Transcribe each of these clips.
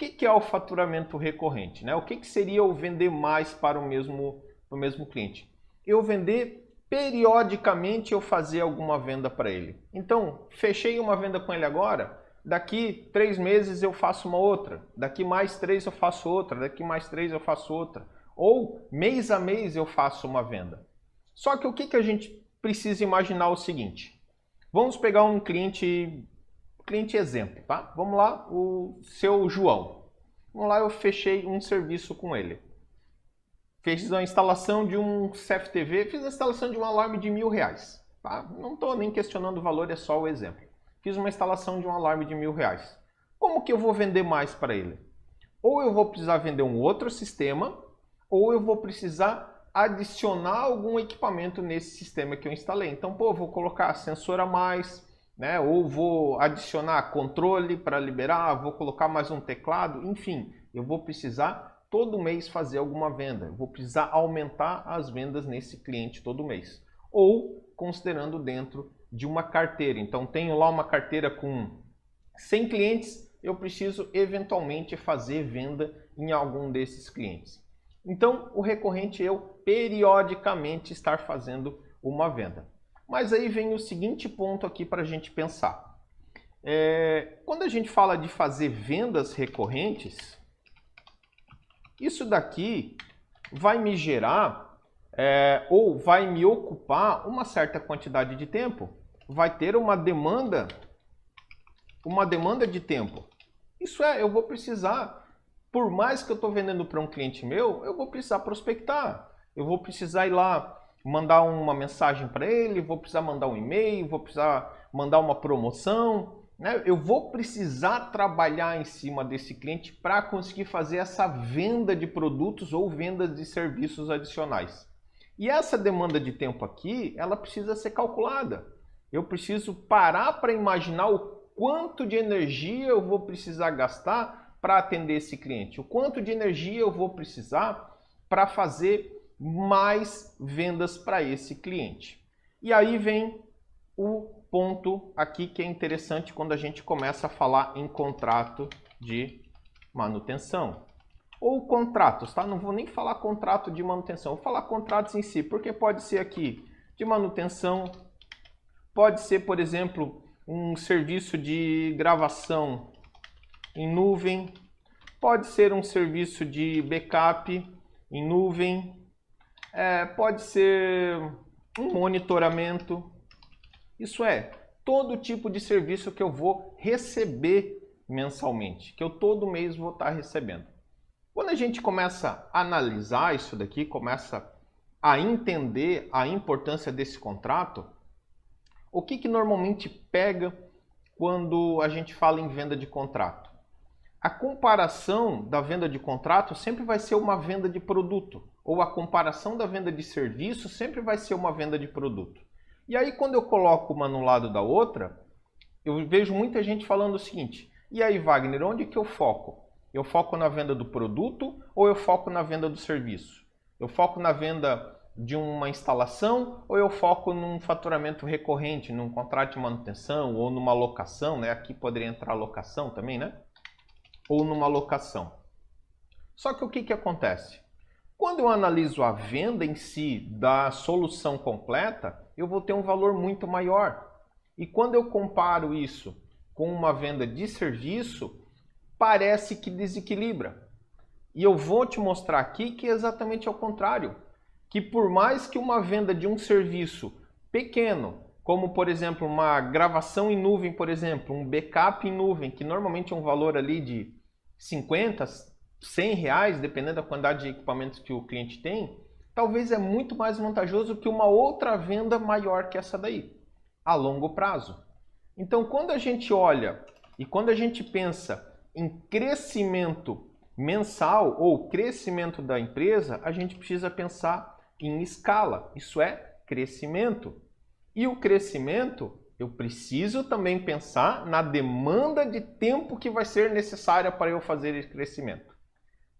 que é o faturamento recorrente, né? O que seria eu vender mais para o mesmo cliente? Eu vender periodicamente, eu fazer alguma venda para ele. Então, fechei uma venda com ele agora, daqui 3 meses eu faço uma outra, daqui mais 3 eu faço outra, daqui mais 3 eu faço outra. Ou mês a mês eu faço uma venda. Só que o que a gente precisa imaginar é o seguinte. Vamos pegar um cliente exemplo, tá? Vamos lá, o seu João. Vamos lá, eu fechei um serviço com ele. Fiz a instalação de um CFTV, fiz a instalação de um alarme de R$1.000, tá? Não estou nem questionando o valor, é só o exemplo. Fiz uma instalação de um alarme de R$1.000. Como que eu vou vender mais para ele? Ou eu vou precisar vender um outro sistema, ou eu vou precisar adicionar algum equipamento nesse sistema que eu instalei. Então, pô, vou colocar sensor a mais, né? Ou vou adicionar controle para liberar, vou colocar mais um teclado, enfim, eu vou precisar todo mês fazer alguma venda, eu vou precisar aumentar as vendas nesse cliente todo mês. Ou considerando dentro de uma carteira, então tenho lá uma carteira com 100 clientes, eu preciso eventualmente fazer venda em algum desses clientes. Então o recorrente é eu periodicamente estar fazendo uma venda. Mas aí vem o seguinte ponto aqui para a gente pensar. Quando a gente fala de fazer vendas recorrentes, isso daqui vai me gerar ou vai me ocupar uma certa quantidade de tempo. Vai ter uma demanda de tempo. Isso eu vou precisar, por mais que eu estou vendendo para um cliente meu, eu vou precisar prospectar. Eu vou precisar ir lá mandar uma mensagem para ele, vou precisar mandar um e-mail, vou precisar mandar uma promoção, né? Eu vou precisar trabalhar em cima desse cliente para conseguir fazer essa venda de produtos ou vendas de serviços adicionais. E essa demanda de tempo aqui, ela precisa ser calculada. Eu preciso parar para imaginar o quanto de energia eu vou precisar gastar para atender esse cliente, o quanto de energia eu vou precisar para fazer mais vendas para esse cliente. E aí vem o ponto aqui que é interessante quando a gente começa a falar em contrato de manutenção. Ou contratos, tá? Não vou nem falar contrato de manutenção, vou falar contratos em si, porque pode ser aqui de manutenção, pode ser, por exemplo, um serviço de gravação em nuvem, pode ser um serviço de backup em nuvem, pode ser um monitoramento. Isso todo tipo de serviço que eu vou receber mensalmente, que eu todo mês vou estar recebendo. Quando a gente começa a analisar isso daqui, começa a entender a importância desse contrato, o que normalmente pega quando a gente fala em venda de contrato? A comparação da venda de contrato sempre vai ser uma venda de produto, ou a comparação da venda de serviço sempre vai ser uma venda de produto. E aí quando eu coloco uma no lado da outra, eu vejo muita gente falando o seguinte: e aí, Wagner, onde que eu foco? Eu foco na venda do produto ou eu foco na venda do serviço? Eu foco na venda de uma instalação ou eu foco num faturamento recorrente, num contrato de manutenção ou numa locação, né? Aqui poderia entrar locação também, né? Ou numa locação. Só que o que acontece? Quando eu analiso a venda em si da solução completa, eu vou ter um valor muito maior. E quando eu comparo isso com uma venda de serviço, parece que desequilibra. E eu vou te mostrar aqui que é exatamente ao contrário. Que por mais que uma venda de um serviço pequeno, como por exemplo uma gravação em nuvem, por exemplo, um backup em nuvem, que normalmente é um valor ali de 50, 100 reais, dependendo da quantidade de equipamentos que o cliente tem, talvez é muito mais vantajoso que uma outra venda maior que essa daí, a longo prazo. Então, quando a gente olha e quando a gente pensa em crescimento mensal ou crescimento da empresa, a gente precisa pensar em escala, isso é crescimento. E o crescimento, eu preciso também pensar na demanda de tempo que vai ser necessária para eu fazer esse crescimento.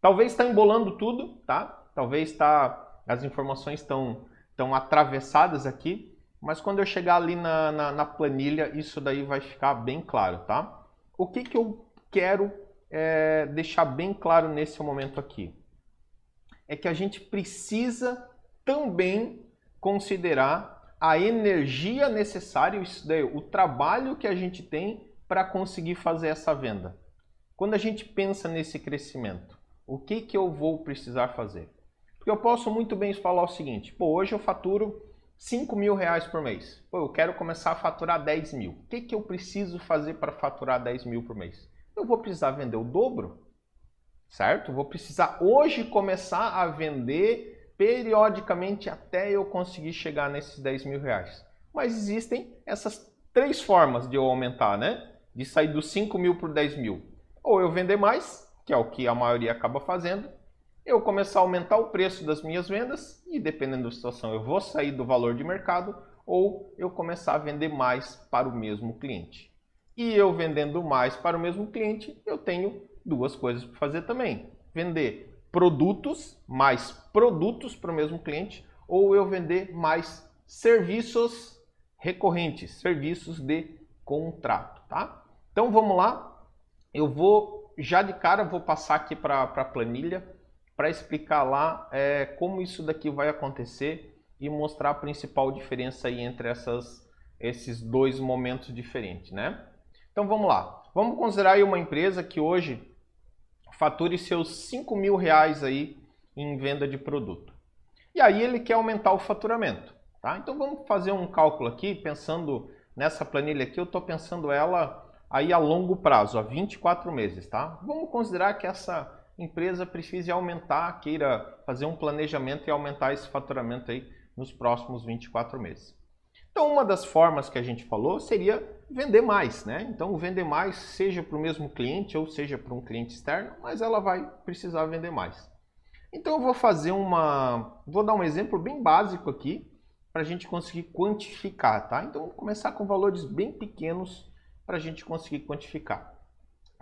Talvez está embolando tudo, tá? Talvez as informações estão atravessadas aqui, mas quando eu chegar ali na planilha, isso daí vai ficar bem claro, tá? O que eu quero deixar bem claro nesse momento aqui. É que a gente precisa também considerar a energia necessária, isso daí, o trabalho que a gente tem para conseguir fazer essa venda. Quando a gente pensa nesse crescimento, o que eu vou precisar fazer? Porque eu posso muito bem falar o seguinte, pô, hoje eu faturo 5 mil reais por mês. Pô, eu quero começar a faturar 10 mil. O que eu preciso fazer para faturar 10 mil por mês? Eu vou precisar vender o dobro, certo? Vou precisar hoje começar a vender periodicamente até eu conseguir chegar nesses 10 mil reais. Mas existem essas 3 formas de eu aumentar, né? De sair dos 5 mil por 10 mil. Ou eu vender mais, que é o que a maioria acaba fazendo, eu começar a aumentar o preço das minhas vendas e, dependendo da situação, eu vou sair do valor de mercado ou eu começar a vender mais para o mesmo cliente. E eu vendendo mais para o mesmo cliente, eu tenho 2 coisas para fazer também. Vender mais produtos para o mesmo cliente, ou eu vender mais serviços recorrentes, serviços de contrato, tá? Então vamos lá. Eu vou, já de cara, vou passar aqui para a planilha para explicar lá como isso daqui vai acontecer e mostrar a principal diferença aí entre esses 2 momentos diferentes, né? Então vamos lá. Vamos considerar aí uma empresa que hoje fature seus 5 mil reais aí em venda de produto. E aí ele quer aumentar o faturamento, tá? Então vamos fazer um cálculo aqui, pensando nessa planilha aqui, eu estou pensando ela aí a longo prazo, a 24 meses, tá? Vamos considerar que essa empresa precise aumentar, queira fazer um planejamento e aumentar esse faturamento aí nos próximos 24 meses. Então uma das formas que a gente falou seria vender mais, né? Então vender mais, seja para o mesmo cliente ou seja para um cliente externo, mas ela vai precisar vender mais. Então eu vou dar um exemplo bem básico aqui para a gente conseguir quantificar, tá? Então vou começar com valores bem pequenos para a gente conseguir quantificar.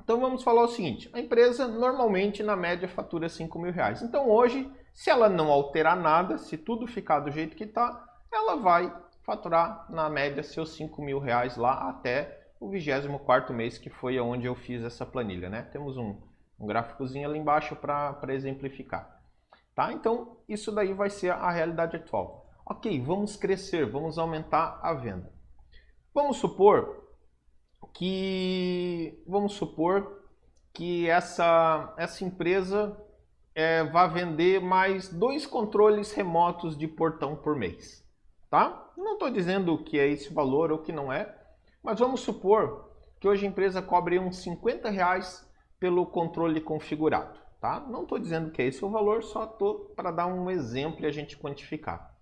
Então vamos falar o seguinte, a empresa normalmente na média fatura 5 mil reais. Então hoje, se ela não alterar nada, se tudo ficar do jeito que está, ela vai faturar na média seus 5 mil reais lá até o 24º mês, que foi onde eu fiz essa planilha, né? Temos um gráficozinho ali embaixo para exemplificar. Tá? Então isso daí vai ser a realidade atual. Ok, vamos crescer, vamos aumentar a venda. Vamos supor que essa empresa vai vender mais 2 controles remotos de portão por mês, tá? Não estou dizendo que é esse valor ou que não é, mas vamos supor que hoje a empresa cobre uns 50 reais pelo controle configurado, tá? Não estou dizendo que é esse o valor, só estou para dar um exemplo e a gente quantificar.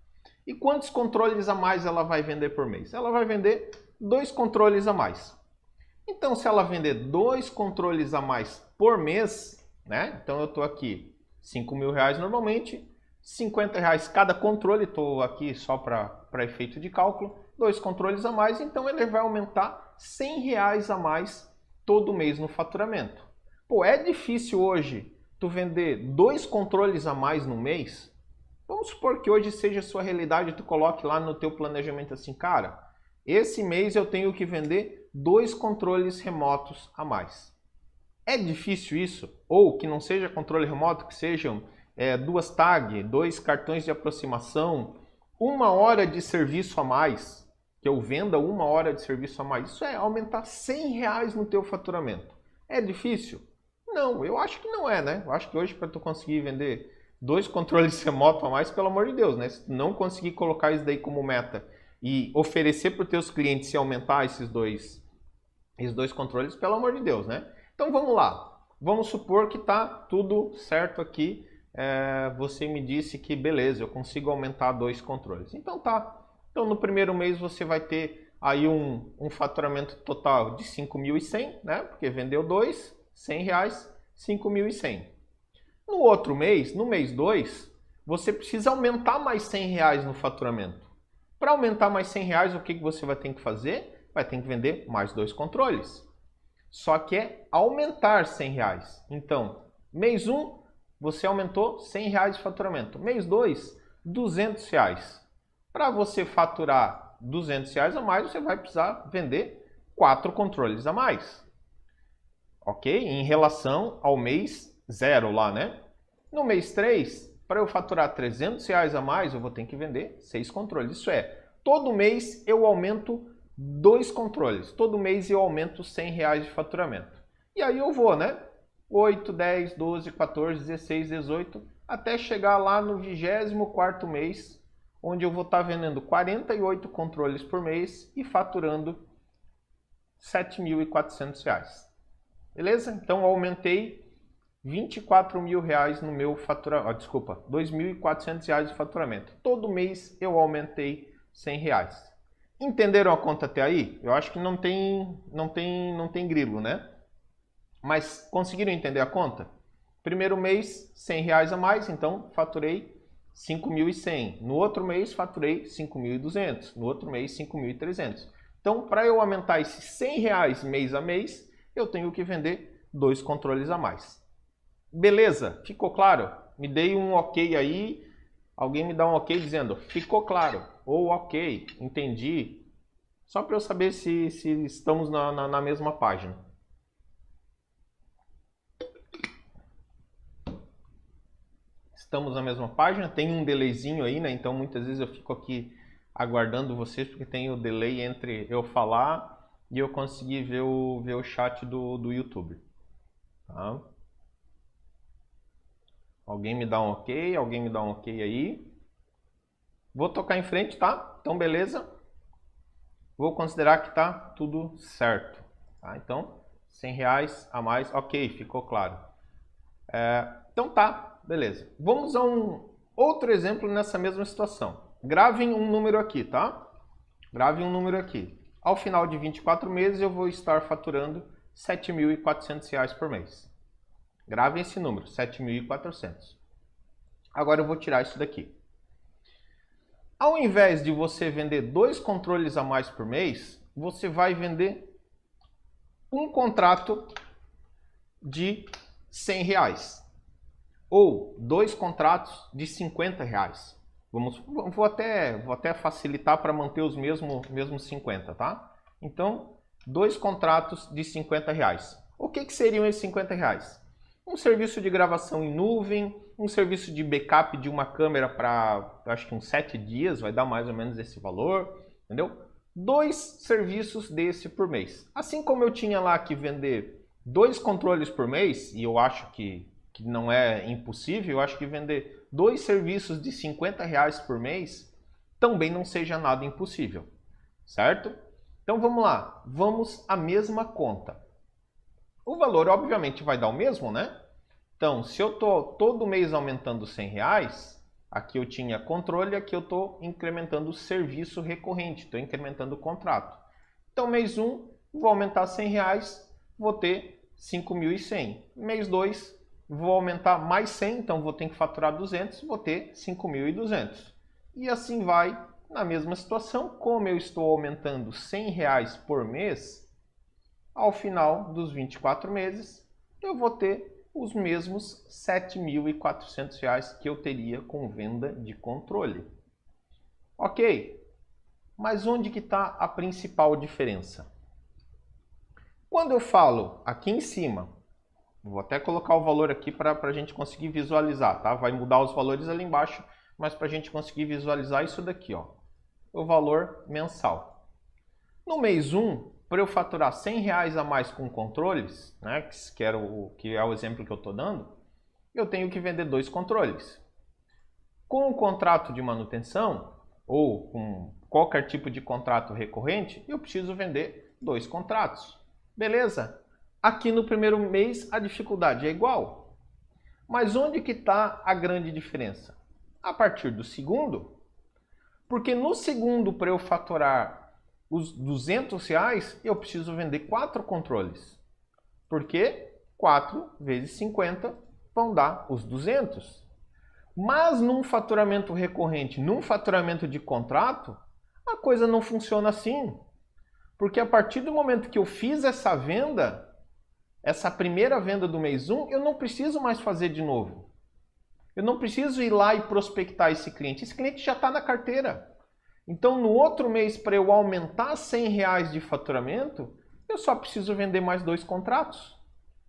E quantos controles a mais ela vai vender por mês? Ela vai vender 2 controles a mais. Então, se ela vender 2 controles a mais por mês, né? Então eu estou aqui 5 mil reais normalmente, 50 reais cada controle, estou aqui só para efeito de cálculo, 2 controles a mais, então ele vai aumentar 100 reais a mais todo mês no faturamento. Pô, é difícil hoje tu vender 2 controles a mais no mês? Vamos supor que hoje seja a sua realidade, tu coloque lá no teu planejamento assim, cara, esse mês eu tenho que vender 2 controles remotos a mais. É difícil isso? Ou que não seja controle remoto, que sejam 2 tags, 2 cartões de aproximação, 1 hora de serviço a mais, que eu venda 1 hora de serviço a mais. Isso é aumentar 100 reais no teu faturamento. É difícil? Não, eu acho que não é, né? Eu acho que hoje para tu conseguir vender 2 controles remotos a mais, pelo amor de Deus, né? Se tu não conseguir colocar isso daí como meta e oferecer para os teus clientes e aumentar esses dois controles, pelo amor de Deus, né? Então vamos lá. Vamos supor que tá tudo certo aqui. Você me disse que beleza, eu consigo aumentar 2 controles. Então tá. Então no primeiro mês você vai ter aí um faturamento total de 5.100, né? Porque vendeu 2, 100 reais, 5.100. No outro mês, no mês 2, você precisa aumentar mais 100 reais no faturamento. Para aumentar mais 100 reais, o que você vai ter que fazer? Vai ter que vender mais 2 controles. Só que é aumentar 100 reais. Então, mês 1, você aumentou 100 reais de faturamento. Mês 2, 200 reais. Para você faturar 200 reais a mais, você vai precisar vender 4 controles a mais. ok? Em relação ao mês 0 lá, né? No mês 3, para eu faturar R$300 a mais, eu vou ter que vender 6 controles. Isso é, todo mês eu aumento 2 controles. Todo mês eu aumento R$100 de faturamento. E aí eu vou, né? 8, 10, 12, 14, 16, 18, até chegar lá no 24º mês, onde eu vou estar vendendo 48 controles por mês e faturando R$7.400. Beleza? Então eu aumentei R$24.000 no meu faturamento. Desculpa, R$2.400 de faturamento. Todo mês eu aumentei R$100. Entenderam a conta até aí? Eu acho que não tem grilo, né? Mas conseguiram entender a conta? Primeiro mês, R$100 a mais, então faturei 5.100. No outro mês, faturei 5.200. No outro mês, 5.300. Então, para eu aumentar esses R$100 mês a mês, eu tenho que vender 2 controles a mais. Beleza? Ficou claro? Me dei um ok aí. Alguém me dá um ok dizendo, ficou claro. Ou ok, entendi. Só para eu saber se estamos na mesma página. Estamos na mesma página, tem um delayzinho aí, né? Então muitas vezes eu fico aqui aguardando vocês, porque tem o delay entre eu falar e eu conseguir ver o chat do YouTube. Tá? Alguém me dá um ok? Alguém me dá um ok aí? Vou tocar em frente, tá? Então beleza. Vou considerar que tá tudo certo. Tá? Então, R$100 a mais, ok, ficou claro. Então tá, beleza. Vamos a um outro exemplo nessa mesma situação. Gravem um número aqui, tá? Gravem um número aqui. Ao final de 24 meses eu vou estar faturando R$7.400 por mês. Gravem esse número, 7.400. Agora eu vou tirar isso daqui. Ao invés de você vender 2 controles a mais por mês, você vai vender um contrato de R$100. Ou 2 contratos de R$50. Vou até facilitar para manter os mesmos 50, tá? Então, 2 contratos de R$50. O que seriam esses R$50? Um serviço de gravação em nuvem, um serviço de backup de uma câmera para, acho que uns 7 dias, vai dar mais ou menos esse valor, entendeu? 2 serviços desse por mês. Assim como eu tinha lá que vender 2 controles por mês, e eu acho que não é impossível, eu acho que vender 2 serviços de R$50 por mês também não seja nada impossível, certo? Então vamos lá, vamos à mesma conta. O valor obviamente vai dar o mesmo, né? Então, se eu estou todo mês aumentando R$100, aqui eu tinha controle, aqui eu estou incrementando o serviço recorrente, estou incrementando o contrato. Então, mês 1, vou aumentar R$100, vou ter 5.100. Mês 2, vou aumentar mais 100, então vou ter que faturar 200, vou ter 5.200. E assim vai, na mesma situação, como eu estou aumentando R$100 por mês, ao final dos 24 meses, eu vou ter os mesmos R$7.400 que eu teria com venda de controle. Ok, mas onde que está a principal diferença? Quando eu falo aqui em cima, vou até colocar o valor aqui para a gente conseguir visualizar, tá? Vai mudar os valores ali embaixo, mas para a gente conseguir visualizar isso daqui, ó, o valor mensal. No mês 1, para eu faturar R$100 a mais com controles, né, que é o exemplo que eu estou dando, eu tenho que vender 2 controles. Com o contrato de manutenção, ou com qualquer tipo de contrato recorrente, eu preciso vender 2 contratos. Beleza? Aqui no primeiro mês a dificuldade é igual. Mas onde que está a grande diferença? A partir do segundo, porque no segundo, para eu faturar os R$200, eu preciso vender 4 controles. Porque 4 vezes 50 vão dar os 200. Mas num faturamento recorrente, num faturamento de contrato, a coisa não funciona assim. Porque a partir do momento que eu fiz essa venda, essa primeira venda do mês 1, eu não preciso mais fazer de novo. Eu não preciso ir lá e prospectar esse cliente. Esse cliente já está na carteira. Então, no outro mês, para eu aumentar R$100 de faturamento, eu só preciso vender mais 2 contratos.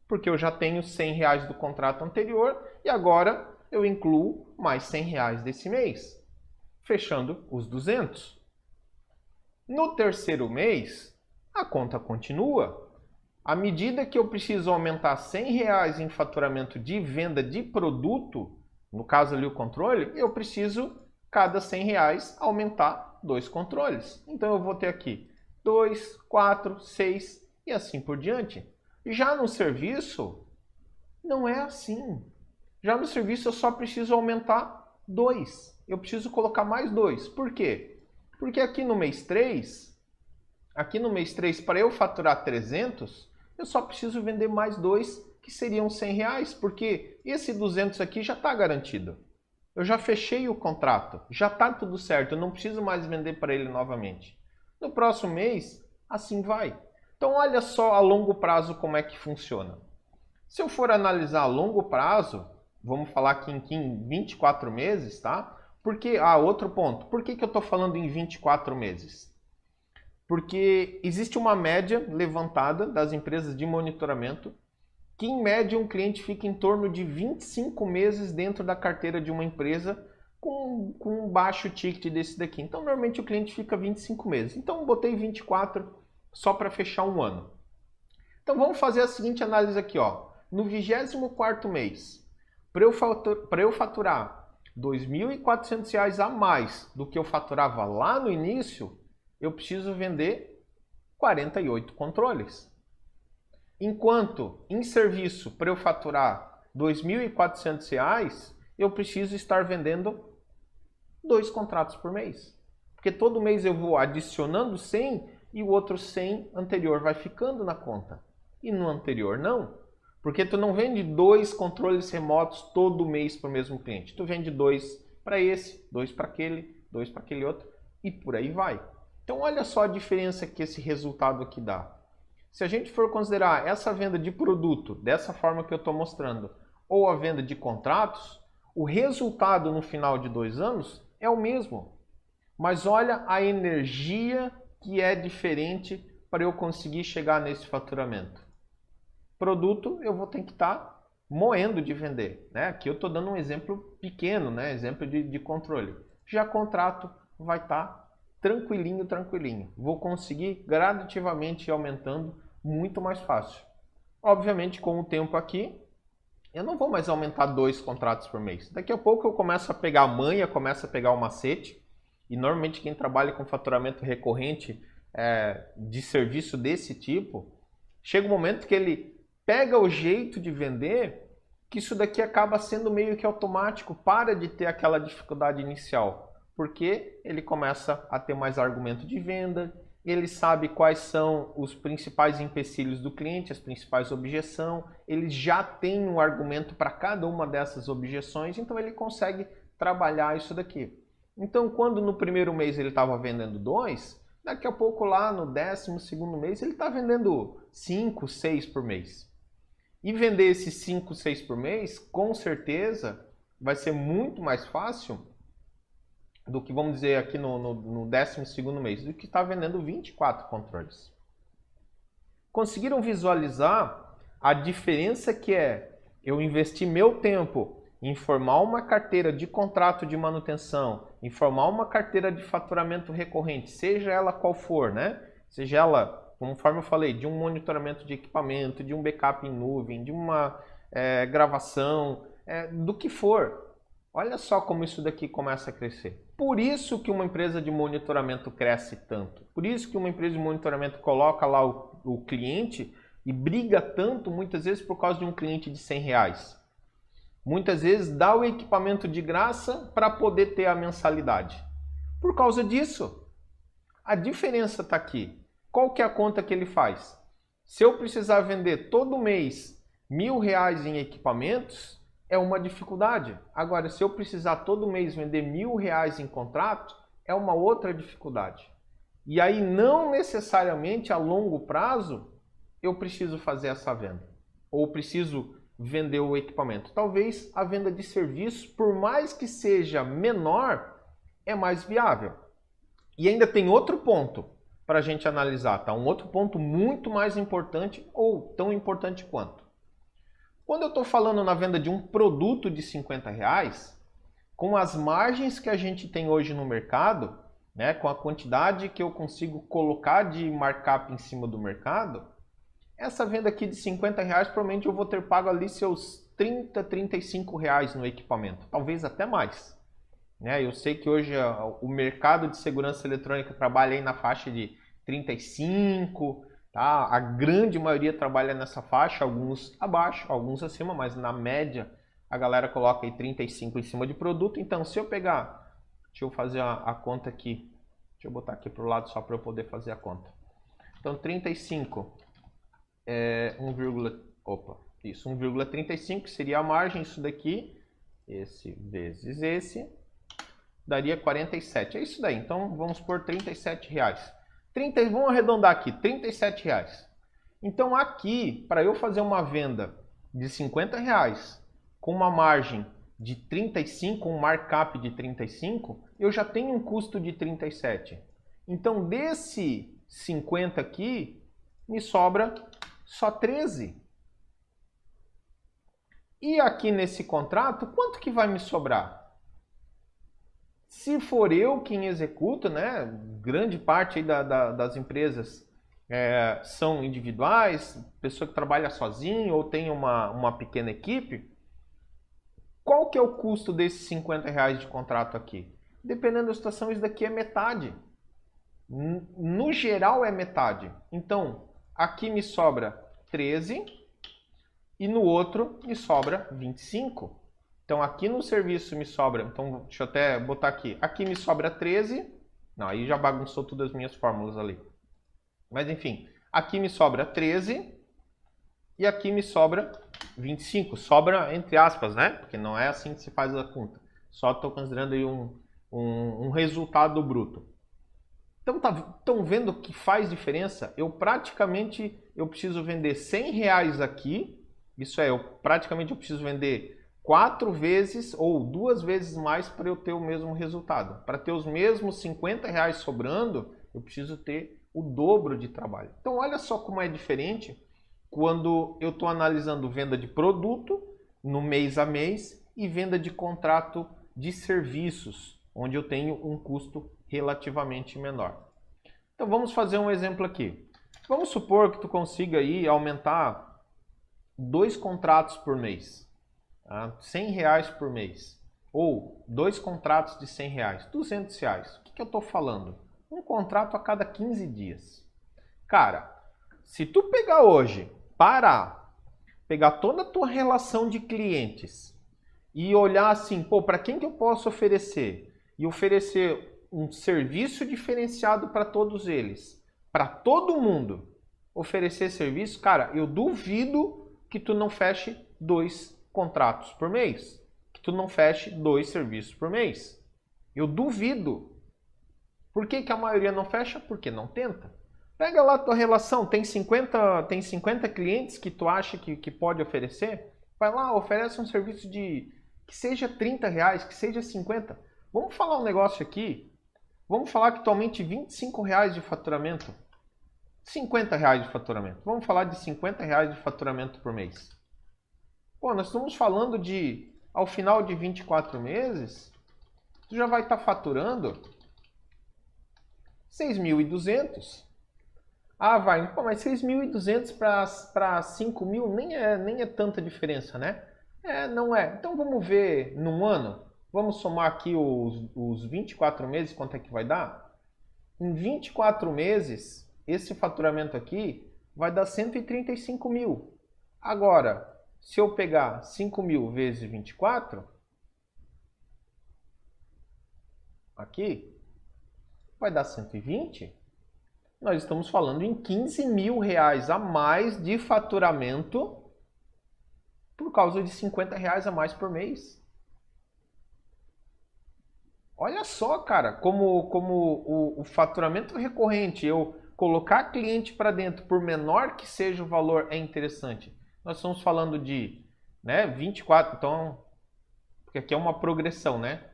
porque eu já tenho R$ 100 do contrato anterior e agora eu incluo mais R$ 100 desse mês, fechando os 200. No terceiro mês, a conta continua. À medida que eu preciso aumentar R$ 100 em faturamento de venda de produto, no caso ali o controle, eu preciso, cada R$ 100, aumentar 2 controles. Então eu vou ter aqui 2, 4, 6 e assim por diante. Já no serviço, não é assim. Já no serviço eu só preciso aumentar 2. Eu preciso colocar mais 2. Por quê? Porque aqui no mês 3, para eu faturar 300, eu só preciso vender mais 2, que seriam R$ 100, porque esse 200 aqui já está garantido. Eu já fechei o contrato, já está tudo certo, eu não preciso mais vender para ele novamente. No próximo mês, assim vai. Então olha só a longo prazo como é que funciona. Se eu for analisar a longo prazo, vamos falar aqui em 24 meses, tá? Porque, outro ponto, por que eu estou falando em 24 meses? Porque existe uma média levantada das empresas de monitoramento que, em média, um cliente fica em torno de 25 meses dentro da carteira de uma empresa com um baixo ticket desse daqui. Então, normalmente, o cliente fica 25 meses. Então, eu botei 24 só para fechar um ano. Então, vamos fazer a seguinte análise aqui. No 24º mês, para eu faturar R$ 2.400 a mais do que eu faturava lá no início, eu preciso vender 48 controles. Enquanto em serviço, para eu faturar R$ 2.400, eu preciso estar vendendo 2 contratos por mês. Porque todo mês eu vou adicionando 100 e o outro 100 anterior vai ficando na conta. E no anterior não. Porque tu não vende 2 controles remotos todo mês para o mesmo cliente. Tu vende 2 para esse, 2 para aquele outro e por aí vai. Então olha só a diferença que esse resultado aqui dá. Se a gente for considerar essa venda de produto dessa forma que eu estou mostrando, ou a venda de contratos, o resultado no final de 2 anos é o mesmo. Mas olha a energia que é diferente para eu conseguir chegar nesse faturamento. Produto eu vou ter que estar moendo de vender, né? Aqui eu estou dando um exemplo pequeno, né? Exemplo de controle. Já contrato vai estar tranquilinho. Vou conseguir gradativamente ir aumentando muito mais fácil. Obviamente, com o tempo aqui, eu não vou mais aumentar 2 contratos por mês. Daqui a pouco eu começo a pegar a manha, começo a pegar o macete. E normalmente quem trabalha com faturamento recorrente de serviço desse tipo, chega um momento que ele pega o jeito de vender, que isso daqui acaba sendo meio que automático, para de ter aquela dificuldade inicial. Porque ele começa a ter mais argumento de venda, ele sabe quais são os principais empecilhos do cliente, as principais objeções, ele já tem um argumento para cada uma dessas objeções, então ele consegue trabalhar isso daqui. Então, quando no primeiro mês ele estava vendendo 2, daqui a pouco lá no 12º mês ele está vendendo 5, 6 por mês. E vender esses 5, 6 por mês, com certeza, vai ser muito mais fácil do que, vamos dizer, aqui no 12º mês, do que está vendendo 24 controles. Conseguiram visualizar a diferença que é eu investir meu tempo em formar uma carteira de contrato de manutenção, em formar uma carteira de faturamento recorrente, seja ela qual for, né? Seja ela, conforme eu falei, de um monitoramento de equipamento, de um backup em nuvem, de uma gravação, do que for. Olha só como isso daqui começa a crescer. Por isso que uma empresa de monitoramento cresce tanto. Por isso que uma empresa de monitoramento coloca lá o cliente e briga tanto, muitas vezes, por causa de um cliente de R$ 100. Muitas vezes dá o equipamento de graça para poder ter a mensalidade. Por causa disso, a diferença está aqui. Qual que é a conta que ele faz? Se eu precisar vender todo mês R$ 1.000 em equipamentos, é uma dificuldade. Agora, se eu precisar todo mês vender R$ 1.000 em contrato, é uma outra dificuldade. E aí, não necessariamente a longo prazo, eu preciso fazer essa venda. Ou preciso vender o equipamento. Talvez a venda de serviço, por mais que seja menor, é mais viável. E ainda tem outro ponto para a gente analisar, tá? Um outro ponto muito mais importante, ou tão importante quanto. Quando eu estou falando na venda de um produto de R$50, com as margens que a gente tem hoje no mercado, né, com a quantidade que eu consigo colocar de markup em cima do mercado, essa venda aqui de R$50, provavelmente eu vou ter pago ali seus R$30, R$35 no equipamento, talvez até mais. Né? Eu sei que hoje o mercado de segurança eletrônica trabalha aí na faixa de 35, tá? A grande maioria trabalha nessa faixa, alguns abaixo, alguns acima, mas na média a galera coloca aí 35 em cima de produto. Então, se eu pegar, deixa eu fazer a conta aqui, deixa eu botar aqui para o lado só para eu poder fazer a conta. Então, 35 é 1,35 seria a margem, isso daqui, esse vezes esse, daria 47. É isso daí, então vamos por R$37. Vamos arredondar aqui, R$37. Então aqui, para eu fazer uma venda de R$50 com uma margem de 35, um markup de 35, eu já tenho um custo de 37. Então desse 50 aqui, me sobra só 13. E aqui nesse contrato, quanto que vai me sobrar? Se for eu quem executa, né, grande parte aí das empresas são individuais, pessoa que trabalha sozinho ou tem uma pequena equipe, qual que é o custo desses R$50 de contrato aqui? Dependendo da situação, isso daqui é metade. No geral é metade. Então, aqui me sobra 13 e no outro me sobra 25. Então, aqui no serviço me sobra, então deixa eu até botar aqui, aqui me sobra 13, não, aí já bagunçou todas as minhas fórmulas ali. Mas enfim, aqui me sobra 13 e aqui me sobra 25. Sobra entre aspas, né? Porque não é assim que se faz a conta. Só estou considerando aí um resultado bruto. Então, estão vendo que faz diferença? Eu preciso vender R$100 aqui, isso é, eu preciso vender 4 vezes ou 2 vezes mais para eu ter o mesmo resultado. Para ter os mesmos R$50 sobrando, eu preciso ter o dobro de trabalho. Então olha só como é diferente quando eu estou analisando venda de produto no mês a mês e venda de contrato de serviços, onde eu tenho um custo relativamente menor. Então vamos fazer um exemplo aqui. Vamos supor que tu consiga aí aumentar 2 contratos por mês. R$100 por mês, ou 2 contratos de R$100, R$200. O que eu estou falando? Um contrato a cada 15 dias. Cara, se tu pegar hoje, pegar toda a tua relação de clientes e olhar assim, pô, para quem que eu posso oferecer? E oferecer um serviço diferenciado para todos eles, para todo mundo oferecer serviço, cara, eu duvido que tu não feche 2 contratos por mês, que tu não feche 2 serviços por mês. Eu duvido. Por que a maioria não fecha? Porque não tenta. Pega lá a tua relação, tem 50 clientes que tu acha que pode oferecer, vai lá, oferece um serviço que seja R$30, que seja 50. Vamos falar um negócio aqui, vamos falar que tu aumente R$25 de faturamento, R$50 de faturamento, vamos falar de R$50 de faturamento por mês. Pô, nós estamos falando de, ao final de 24 meses, tu já vai estar faturando 6.200. Ah, vai, pô, mas 6.200 para 5.000 nem é tanta diferença, né? Não é. Então vamos ver num ano, vamos somar aqui os 24 meses, quanto é que vai dar? Em 24 meses, esse faturamento aqui vai dar 135 mil. Agora, se eu pegar 5.000 vezes 24, aqui, vai dar 120. Nós estamos falando em R$15.000 a mais de faturamento por causa de R$50 a mais por mês. Olha só, cara, como o faturamento recorrente, eu colocar cliente para dentro, por menor que seja o valor, é interessante. Nós estamos falando de 24, então, porque aqui é uma progressão, né?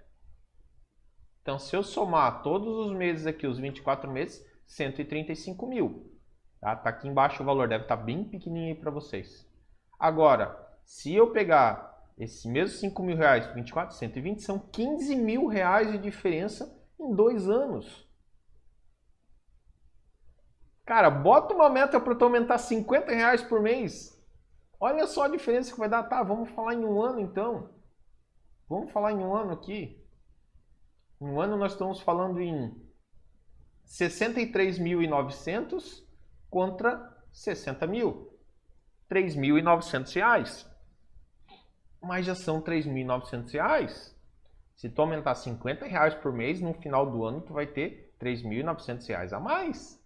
Então, se eu somar todos os meses aqui, os 24 meses, 135 mil. Tá aqui embaixo o valor, deve estar bem pequenininho aí para vocês. Agora, se eu pegar esse mesmo 5 mil reais, 24, 120, são 15 mil reais de diferença em 2 anos. Cara, bota uma meta para tu aumentar 50 reais por mês. Olha só a diferença que vai dar. Tá, vamos falar em um ano então. Vamos falar em um ano aqui. Em um ano nós estamos falando em 63.900 contra 60 mil. 3.900 reais. Mas já são 3.900 reais. Se tu aumentar 50 reais por mês, no final do ano tu vai ter 3.900 reais a mais.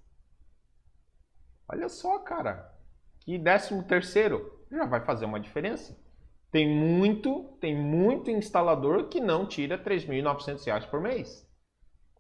Olha só, cara. Que 13º já vai fazer uma diferença. Tem muito instalador que não tira 3.900 reais por mês.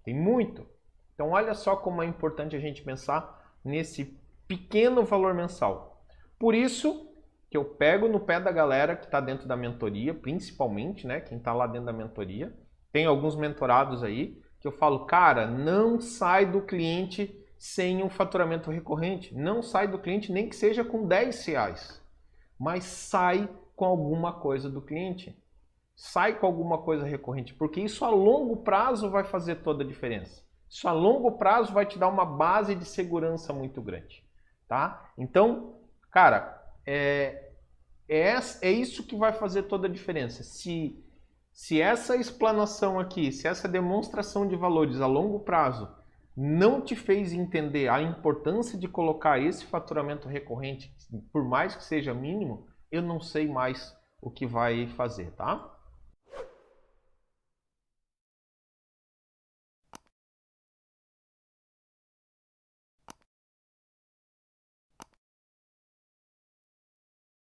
Tem muito. Então olha só como é importante a gente pensar nesse pequeno valor mensal. Por isso que eu pego no pé da galera que está dentro da mentoria, principalmente, né? Quem está lá dentro da mentoria. Tem alguns mentorados aí que eu falo, cara, não sai do cliente sem um faturamento recorrente. Não sai do cliente nem que seja com 10 reais. Mas sai com alguma coisa do cliente. Sai com alguma coisa recorrente, porque isso a longo prazo vai fazer toda a diferença. Isso a longo prazo vai te dar uma base de segurança muito grande, tá? Então, cara, é isso que vai fazer toda a diferença. Se essa explanação aqui, se essa demonstração de valores a longo prazo não te fez entender a importância de colocar esse faturamento recorrente, por mais que seja mínimo, eu não sei mais o que vai fazer, tá?